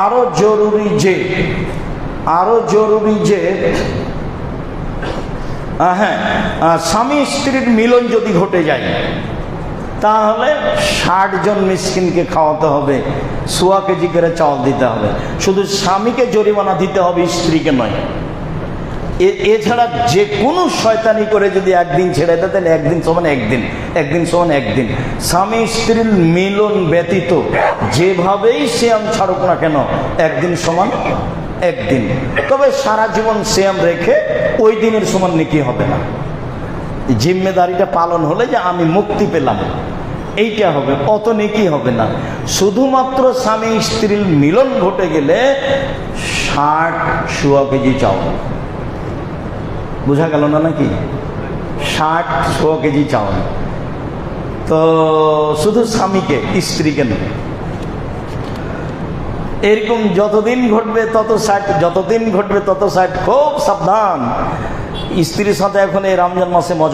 আরো জরুরি যে হ্যাঁ, স্বামী স্ত্রীর মিলন যদি ঘটে যায় তাহলে 60 জন মিসকিনকে খাওয়াতে হবে, 1.25 কেজি করে চাল দিতে হবে। শুধু স্বামীকে জরিমানা দিতে হবে, স্ত্রীকে নয়। এছাড়া যে কোনো শয়তানি করে যদি একদিন ছেড়ে দেয় তাহলে একদিন সমান একদিন। স্বামী স্ত্রীর মিলন ব্যতীত যেভাবেই সিয়াম ছাড়ুক না কেন একদিন সমান একদিন। তবে সারা জীবন সিয়াম রেখে ওই দিনের সমান নেকি হবে না। জিম্মেদারিটা পালন হলে যে আমি মুক্তি পেলাম এইটা হবে, অত নেকি হবে না। শুধুমাত্র স্বামী স্ত্রীর মিলন ঘটে গেলে 60 কেজি চাউল, বোঝা গেল না নাকি? 60 কেজি চাউল। তো শুধু স্বামীকে, স্ত্রীকে নয়। এরকম যতদিন ঘটবে তত 60, খুব সাবধান। স্ত্রীর সাথে এখন এই রমজান মাসে মজা